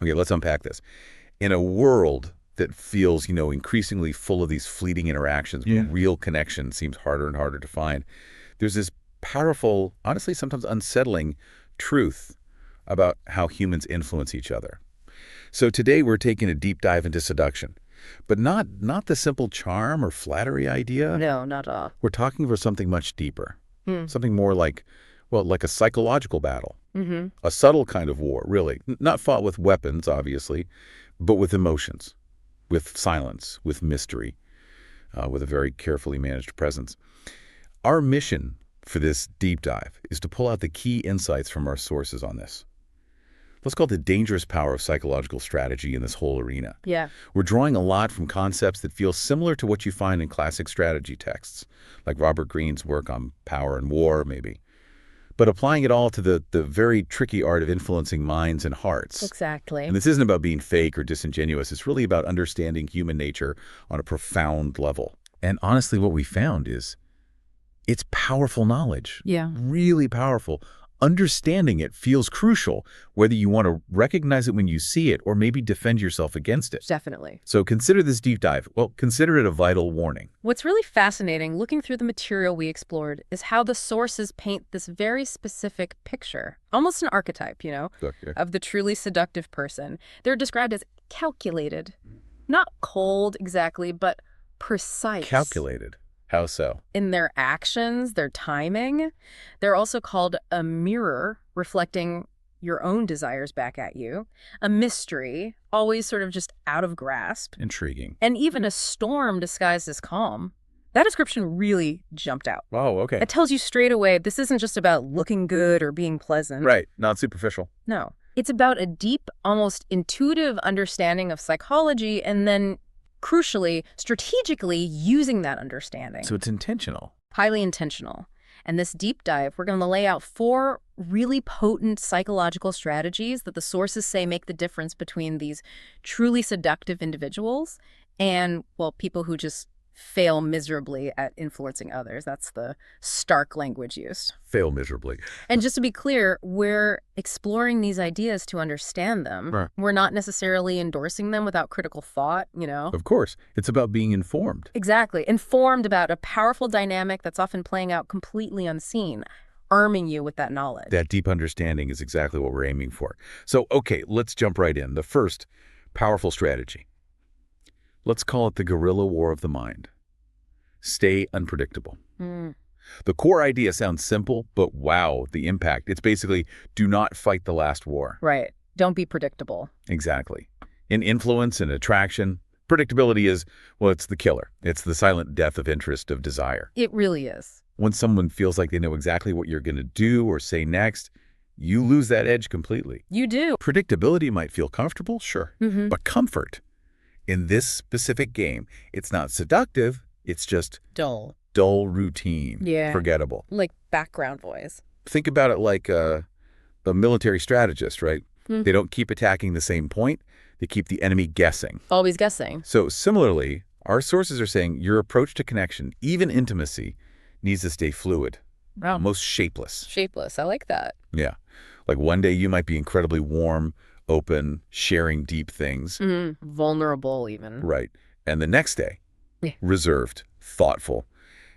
Okay, let's unpack this. In a world that feels, increasingly full of these fleeting interactions, Yeah. real connection seems harder and harder to find. There's this powerful, honestly, sometimes unsettling truth about how humans influence each other. So today we're taking a deep dive into seduction, but not the simple charm or flattery idea. No, not at all. We're talking for something much deeper, Hmm. something more like, well, like a psychological battle, Mm-hmm. a subtle kind of war, really. Not fought with weapons, obviously, but with emotions, with silence, with mystery, with a very carefully managed presence. Our mission for this deep dive is to pull out the key insights from our sources on this. Let's call it the dangerous power of psychological strategy in this whole arena. Yeah. We're drawing a lot from concepts that feel similar to what you find in classic strategy texts, like Robert Greene's work on power and war, maybe, but applying it all to the very tricky art of influencing minds and hearts. Exactly. And this isn't about being fake or disingenuous. It's really about understanding human nature on a profound level. And honestly, what we found is it's powerful knowledge. Yeah. Really powerful. Understanding it feels crucial, whether you want to recognize it when you see it or maybe defend yourself against it. Definitely. So consider this deep dive. Well, consider it a vital warning. What's really fascinating, looking through the material we explored, is how the sources paint this very specific picture, almost an archetype, of the truly seductive person. They're described as calculated, not cold exactly, but precise. Calculated. How so? In their actions, their timing. They're also called a mirror, reflecting your own desires back at you, a mystery, always sort of just out of grasp, Intriguing. and even a storm disguised as calm. That description really jumped out. Oh, okay. It tells you straight away this isn't just about looking good or being pleasant. Right. Not superficial. No. It's about a deep, almost intuitive understanding of psychology and then, crucially, strategically using that understanding. So it's intentional. Highly intentional. And this deep dive, we're going to lay out 4 really potent psychological strategies that the sources say make the difference between these truly seductive individuals and, well, people who just fail miserably at influencing others. That's the stark language used. Fail miserably. And just to be clear, we're exploring these ideas to understand them. Right. We're not necessarily endorsing them without critical thought, Of course. It's about being informed. Exactly. Informed about a powerful dynamic that's often playing out completely unseen, arming you with that knowledge. That deep understanding is exactly what we're aiming for. So, okay, let's jump right in. The first powerful strategy. Let's call it the guerrilla war of the mind. Stay unpredictable. The core idea sounds simple, but wow, the impact. It's basically do not fight the last war. Right. Don't be predictable. Exactly. In influence and attraction, predictability is, well, it's the killer. It's the silent death of interest, of desire. It really is. When someone feels like they know exactly what you're going to do or say next, you lose that edge completely. You do. Predictability might feel comfortable, sure, Mm-hmm. but comfort in this specific game, it's not seductive, it's just Dull. dull routine, Yeah. forgettable. Like background voice. Think about it like a military strategist, right? Hmm. They don't keep attacking the same point. They keep the enemy guessing. Always guessing. So similarly, our sources are saying your approach to connection, even intimacy, needs to stay fluid, Wow. almost shapeless. Shapeless. I like that. Yeah. Like one day you might be incredibly warm, open, sharing deep things. Vulnerable even. Right. And the next day, Yeah. reserved, thoughtful,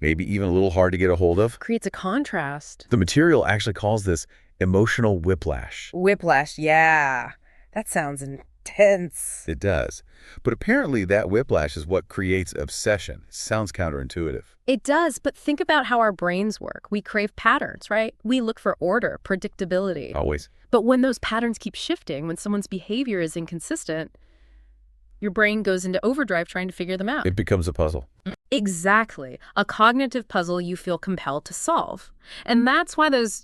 maybe even a little hard to get a hold of. Creates a contrast. The material actually calls this emotional whiplash. Whiplash. Yeah. That sounds intense. It does. But apparently that whiplash is what creates obsession. Sounds counterintuitive. It does, but think about how our brains work. We crave patterns, right? We look for order, predictability. Always. But when those patterns keep shifting, when someone's behavior is inconsistent, your brain goes into overdrive trying to figure them out. It becomes a puzzle. Exactly. A cognitive puzzle you feel compelled to solve. And that's why those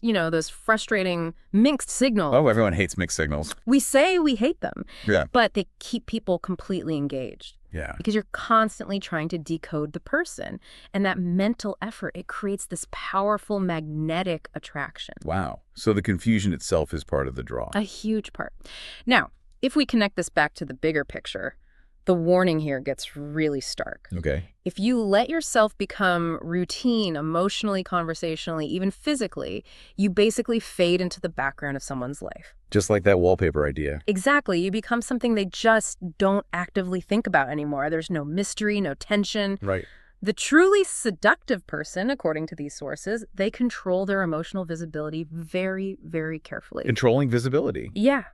frustrating mixed signals, Oh, everyone hates mixed signals. we say we hate them, Yeah. but they keep people completely engaged. Yeah. Because you're constantly trying to decode the person. And that mental effort, it creates this powerful magnetic attraction. Wow. So the confusion itself is part of the draw. A huge part. Now, if we connect this back to the bigger picture, the warning here gets really stark. Okay. If you let yourself become routine, emotionally, conversationally, even physically, you basically fade into the background of someone's life. Just like that wallpaper idea. Exactly. You become something they just don't actively think about anymore. There's no mystery, no tension. Right. The truly seductive person, according to these sources, they control their emotional visibility very, very carefully. Controlling visibility. Yeah.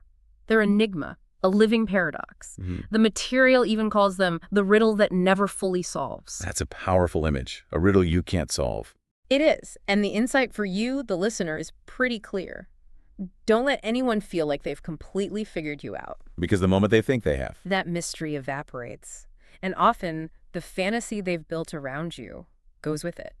They're enigma, a living paradox. The material even calls them the riddle that never fully solves. That's a powerful image, a riddle you can't solve. It is. And the insight for you, the listener, is pretty clear. Don't let anyone feel like they've completely figured you out. Because the moment they think they have. That mystery evaporates. And often, the fantasy they've built around you goes with it.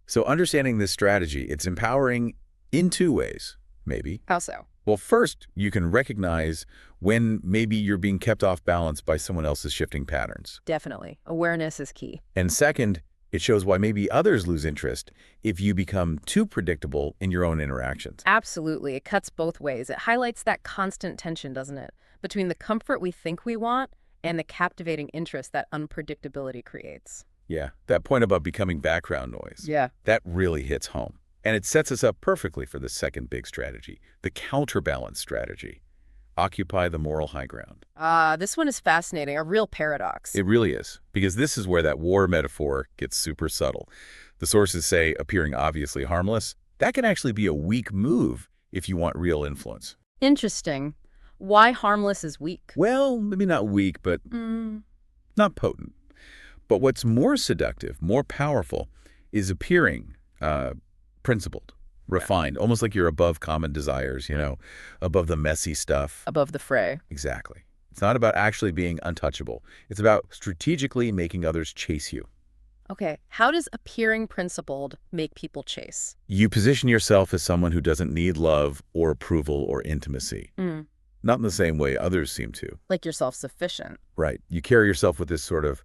So understanding this strategy, it's empowering in two ways, maybe. How so? Well, first, you can recognize when maybe you're being kept off balance by someone else's shifting patterns. Definitely. Awareness is key. And second, it shows why maybe others lose interest if you become too predictable in your own interactions. Absolutely. It cuts both ways. It highlights that constant tension, doesn't it? Between the comfort we think we want and the captivating interest that unpredictability creates. Yeah, that point about becoming background noise. Yeah. That really hits home. And it sets us up perfectly for the second big strategy, the counterbalance strategy. Occupy the moral high ground. This one is fascinating, a real paradox. It really is, because this is where that war metaphor gets super subtle. The sources say appearing obviously harmless, that can actually be a weak move if you want real influence. Interesting. Why harmless is weak? Well, maybe not weak, but not potent. But what's more seductive, more powerful, is appearing principled, refined, almost like you're above common desires, above the messy stuff. Above the fray. Exactly. It's not about actually being untouchable. It's about strategically making others chase you. Okay, how does appearing principled make people chase? You position yourself as someone who doesn't need love or approval or intimacy. Not in the same way others seem to. Like you're self-sufficient. Right. You carry yourself with this sort of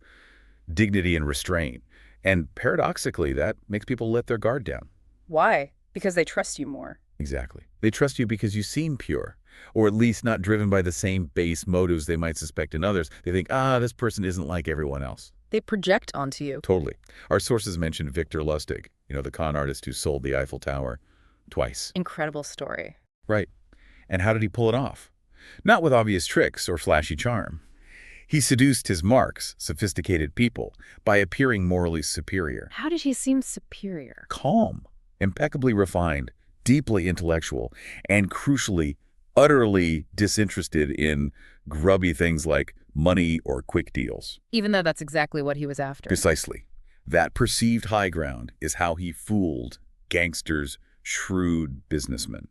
dignity and restraint. And paradoxically, that makes people let their guard down. Why? Because they trust you more. Exactly. They trust you because you seem pure, or at least not driven by the same base motives they might suspect in others. They think, this person isn't like everyone else. They project onto you. Totally. Our sources mentioned Victor Lustig, the con artist who sold the Eiffel Tower twice. Incredible story. Right. And how did he pull it off? Not with obvious tricks or flashy charm. He seduced his marks, sophisticated people, by appearing morally superior. How did he seem superior? Calm, impeccably refined, deeply intellectual, and crucially, utterly disinterested in grubby things like money or quick deals. Even though that's exactly what he was after. Precisely. That perceived high ground is how he fooled gangsters, shrewd businessmen.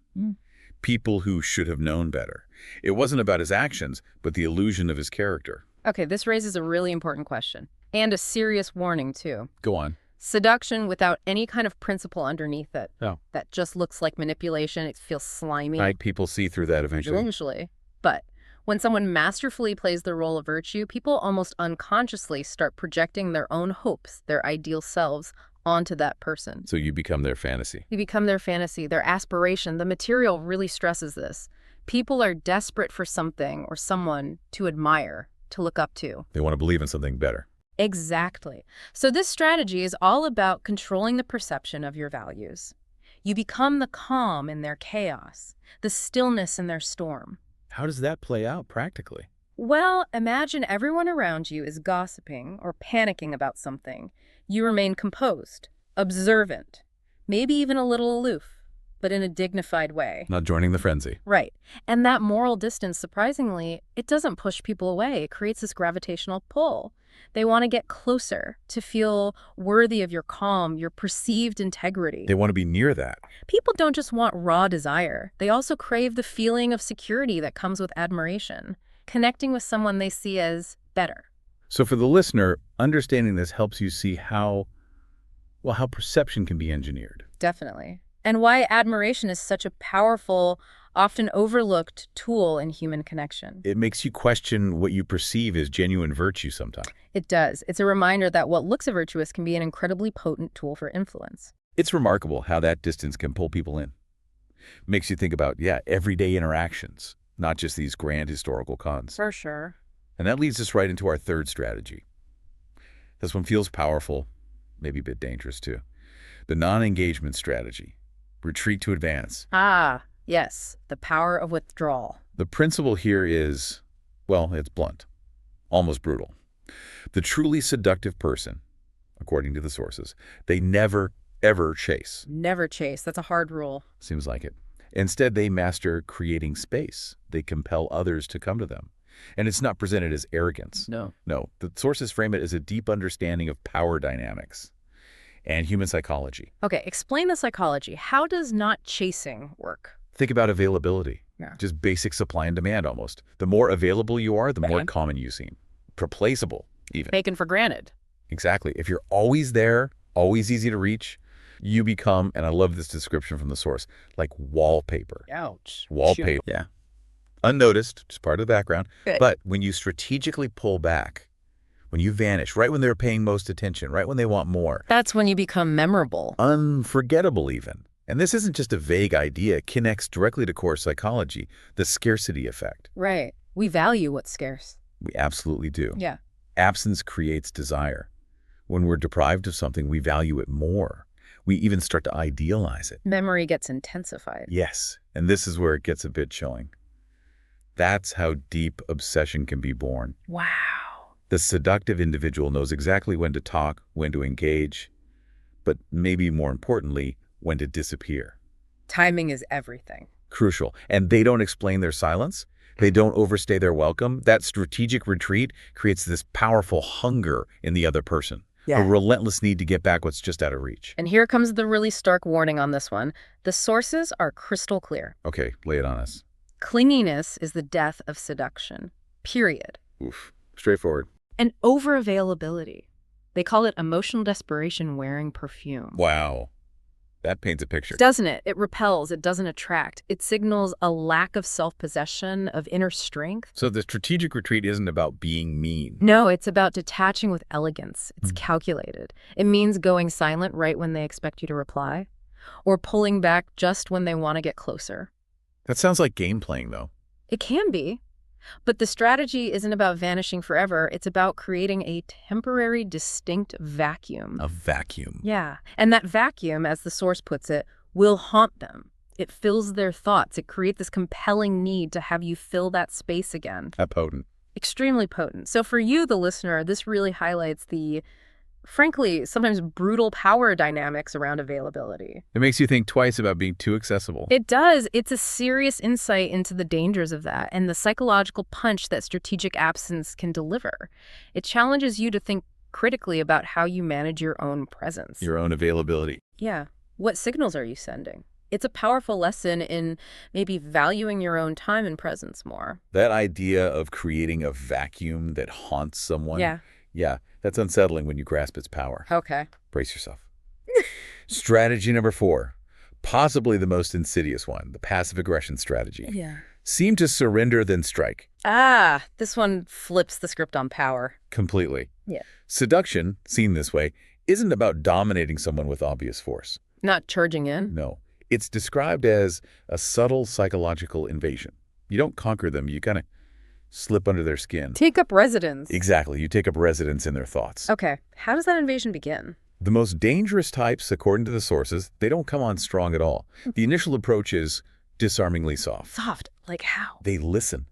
People who should have known better. It wasn't about his actions, but the illusion of his character. Okay, this raises a really important question. And a serious warning, too. Go on. Seduction without any kind of principle underneath it. Oh. That just looks like manipulation. It feels slimy. Right, people see through that eventually. But when someone masterfully plays the role of virtue, people almost unconsciously start projecting their own hopes, their ideal selves, onto that person. So you become their fantasy. You become their fantasy, their aspiration. The material really stresses this. People are desperate for something or someone to admire, to look up to. They want to believe in something better. Exactly. So this strategy is all about controlling the perception of your values. You become the calm in their chaos, the stillness in their storm. How does that play out practically? Well, imagine everyone around you is gossiping or panicking about something. You remain composed, observant, maybe even a little aloof, but in a dignified way. Not joining the frenzy. Right. And that moral distance, surprisingly, it doesn't push people away. It creates this gravitational pull. They want to get closer, to feel worthy of your calm, your perceived integrity. They want to be near that. People don't just want raw desire. They also crave the feeling of security that comes with admiration, connecting with someone they see as better. So for the listener, understanding this helps you see how perception can be engineered. Definitely. And why admiration is such a powerful, often overlooked tool in human connection. It makes you question what you perceive as genuine virtue sometimes. It does. It's a reminder that what looks virtuous can be an incredibly potent tool for influence. It's remarkable how that distance can pull people in. Makes you think about, everyday interactions, not just these grand historical cons. For sure. And that leads us right into our third strategy. This one feels powerful, maybe a bit dangerous too. The non-engagement strategy. Retreat to advance. Yes, the power of withdrawal. The principle here is, well, it's blunt, almost brutal. The truly seductive person, according to the sources, they never, ever chase. Never chase. That's a hard rule. Seems like it. Instead, they master creating space. They compel others to come to them. And it's not presented as arrogance. No. No, the sources frame it as a deep understanding of power dynamics and human psychology. Okay, explain the psychology. How does not chasing work? Think about availability. Yeah. Just basic supply and demand almost. The more available you are, the more Right. common you seem. Replaceable, even. Taken for granted. Exactly. If you're always there, always easy to reach, you become, and I love this description from the source, like wallpaper. Ouch. Wallpaper. Yeah. Unnoticed, just part of the background. Good. But when you strategically pull back, when you vanish, right when they're paying most attention, right when they want more, That's when you become memorable. unforgettable even. And this isn't just a vague idea. It connects directly to core psychology, the scarcity effect. Right. We value what's scarce. We absolutely do. Yeah. Absence creates desire. When we're deprived of something, we value it more. We even start to idealize it. Memory gets intensified. Yes, and this is where it gets a bit chilling. That's how deep obsession can be born. Wow. The seductive individual knows exactly when to talk, when to engage, but maybe more importantly, when to disappear. Timing is everything. Crucial. And they don't explain their silence. They don't overstay their welcome. That strategic retreat creates this powerful hunger in the other person. A relentless need to get back what's just out of reach. And here comes the really stark warning on this one. The sources are crystal clear. Okay, lay it on us. Clinginess is the death of seduction. Period. Oof. Straightforward. And overavailability. They call it emotional desperation wearing perfume. Wow. That paints a picture. Doesn't it? It repels. It doesn't attract. It signals a lack of self-possession, of inner strength. So the strategic retreat isn't about being mean. No, it's about detaching with elegance. It's calculated. It means going silent right when they expect you to reply, or pulling back just when they want to get closer. That sounds like game playing, though. It can be. But the strategy isn't about vanishing forever. It's about creating a temporary, distinct vacuum. A vacuum. Yeah. And that vacuum, as the source puts it, will haunt them. It fills their thoughts. It creates this compelling need to have you fill that space again. That potent. Extremely potent. So for you, the listener, this really highlights the, frankly, sometimes brutal power dynamics around availability. It makes you think twice about being too accessible. It does. It's a serious insight into the dangers of that and the psychological punch that strategic absence can deliver. It challenges you to think critically about how you manage your own presence. Your own availability. Yeah. What signals are you sending? It's a powerful lesson in maybe valuing your own time and presence more. That idea of creating a vacuum that haunts someone. Yeah. Yeah, that's unsettling when you grasp its power. Okay. Brace yourself. Strategy number 4, possibly the most insidious one, the passive aggression strategy. Yeah. Seem to surrender, then strike. Ah, this one flips the script on power. Completely. Yeah. Seduction, seen this way, isn't about dominating someone with obvious force. Not charging in. No. It's described as a subtle psychological invasion. You don't conquer them, you kind of slip under their skin. Take up residence. Exactly. You take up residence in their thoughts. Okay. How does that invasion begin? The most dangerous types, according to the sources, they don't come on strong at all. The initial approach is disarmingly soft. Soft. Like how? They listen.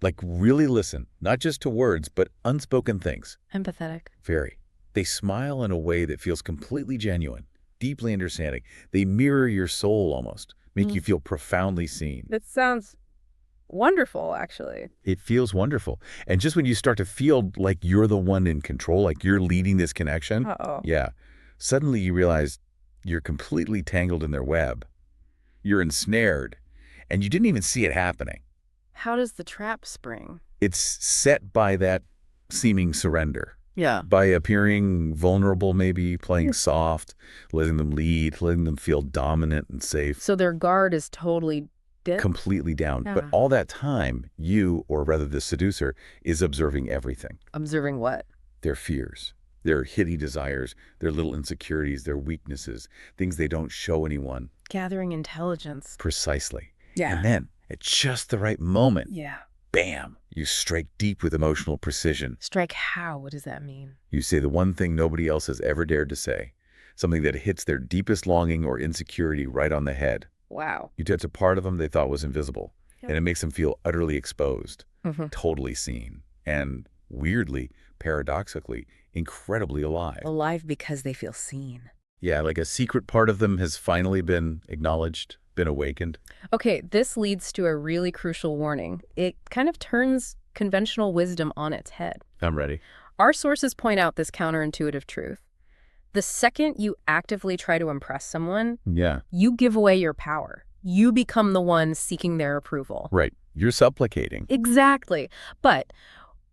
Like really listen. Not just to words, but unspoken things. Empathetic. Very. They smile in a way that feels completely genuine, deeply understanding. They mirror your soul almost, make you feel profoundly seen. That sounds wonderful, actually. It feels wonderful. And just when you start to feel like you're the one in control, like you're leading this connection, Uh-oh. yeah, suddenly you realize you're completely tangled in their web. You're ensnared, and you didn't even see it happening. How does the trap spring? It's set by that seeming surrender, Yeah. by appearing vulnerable maybe, playing soft, letting them lead, letting them feel dominant and safe. So their guard is totally dipped? Completely down. But Yeah. all that time, you, or rather the seducer, is observing everything. Observing what? Their fears, their hidden desires, their little insecurities, their weaknesses, things they don't show anyone. Gathering intelligence. Precisely. Yeah. And then, at just the right moment, Yeah. bam, you strike deep with emotional precision. Strike how? What does that mean? You say the one thing nobody else has ever dared to say, something that hits their deepest longing or insecurity right on the head. Wow. You touch a part of them they thought was invisible, Yep. and it makes them feel utterly exposed, Hmm. totally seen, and weirdly, paradoxically, incredibly alive. Alive because they feel seen. Yeah, like a secret part of them has finally been acknowledged, been awakened. Okay, this leads to a really crucial warning. It kind of turns conventional wisdom on its head. I'm ready. Our sources point out this counterintuitive truth. The second you actively try to impress someone, Yeah, you give away your power. You become the one seeking their approval. right. You're supplicating. Exactly. But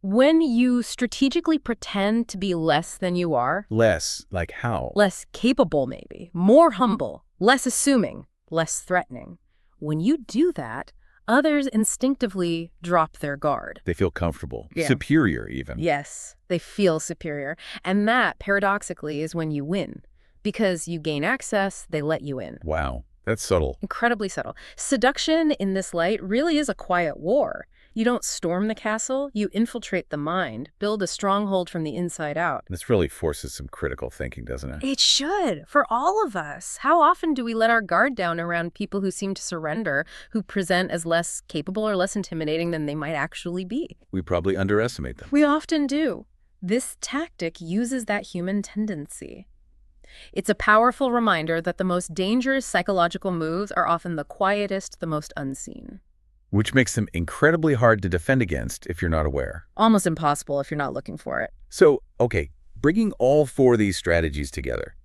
when you strategically pretend to be less than you are, Less, like how? less capable maybe, more humble, less assuming, less threatening, when you do that, others instinctively drop their guard. They feel comfortable, Yeah. superior even. Yes, they feel superior. And that, paradoxically, is when you win. Because you gain access, they let you in. Wow, that's subtle. Incredibly subtle. Seduction, in this light, really is a quiet war. You don't storm the castle, you infiltrate the mind, build a stronghold from the inside out. This really forces some critical thinking, doesn't it? It should, for all of us. How often do we let our guard down around people who seem to surrender, who present as less capable or less intimidating than they might actually be? We probably underestimate them. We often do. This tactic uses that human tendency. It's a powerful reminder that the most dangerous psychological moves are often the quietest, the most unseen. Which makes them incredibly hard to defend against if you're not aware. Almost impossible if you're not looking for it. So, okay, bringing all four of these strategies together,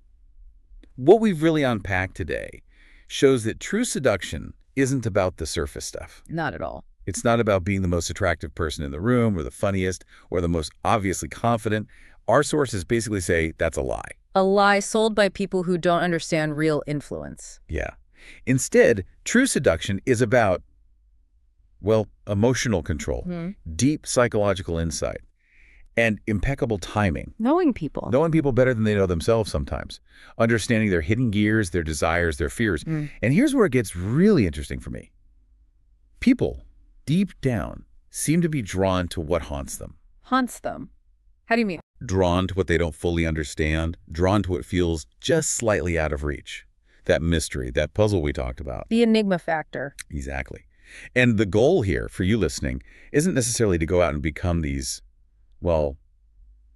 what we've really unpacked today shows that true seduction isn't about the surface stuff. Not at all. It's not about being the most attractive person in the room or the funniest or the most obviously confident. Our sources basically say that's a lie. A lie sold by people who don't understand real influence. Yeah. Instead, true seduction is about, well, emotional control, deep psychological insight, and impeccable timing. Knowing people. Knowing people better than they know themselves sometimes. Understanding their hidden gears, their desires, their fears. And here's where it gets really interesting for me. People, deep down, seem to be drawn to what haunts them. Haunts them. How do you mean? Drawn to what they don't fully understand. Drawn to what feels just slightly out of reach. That mystery, that puzzle we talked about. The enigma factor. Exactly. And the goal here, for you listening, isn't necessarily to go out and become these, well,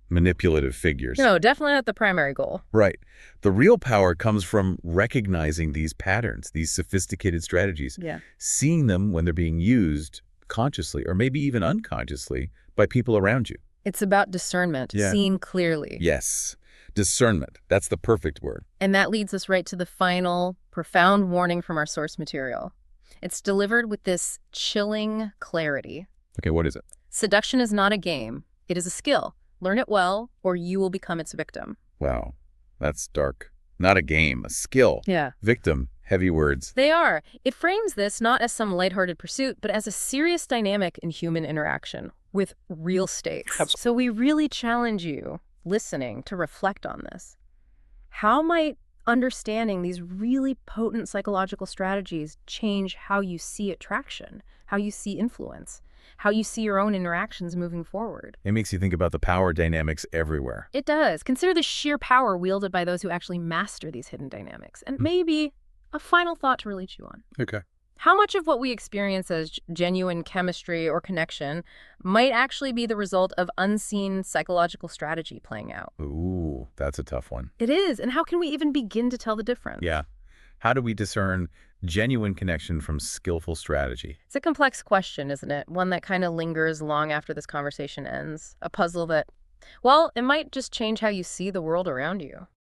manipulative figures. No, definitely not the primary goal. Right. The real power comes from recognizing these patterns, these sophisticated strategies, Yeah. seeing them when they're being used consciously or maybe even unconsciously by people around you. It's about discernment, Yeah. seeing clearly. Yes. Discernment. That's the perfect word. And that leads us right to the final, profound warning from our source material. It's delivered with this chilling clarity. Okay, what is it? Seduction is not a game. It is a skill. Learn it well, or you will become its victim. Wow. That's dark. Not a game, a skill. Yeah. Victim. Heavy words. They are. It frames this not as some lighthearted pursuit, but as a serious dynamic in human interaction with real stakes. So we really challenge you, listening, to reflect on this. How might understanding these really potent psychological strategies change how you see attraction, how you see influence, how you see your own interactions moving forward? It makes you think about the power dynamics everywhere. It does. Consider the sheer power wielded by those who actually master these hidden dynamics. And maybe a final thought to really chew on. Okay. How much of what we experience as genuine chemistry or connection might actually be the result of unseen psychological strategy playing out? Ooh, that's a tough one. It is. And how can we even begin to tell the difference? Yeah. How do we discern genuine connection from skillful strategy? It's a complex question, isn't it? One that kind of lingers long after this conversation ends. A puzzle that, well, it might just change how you see the world around you.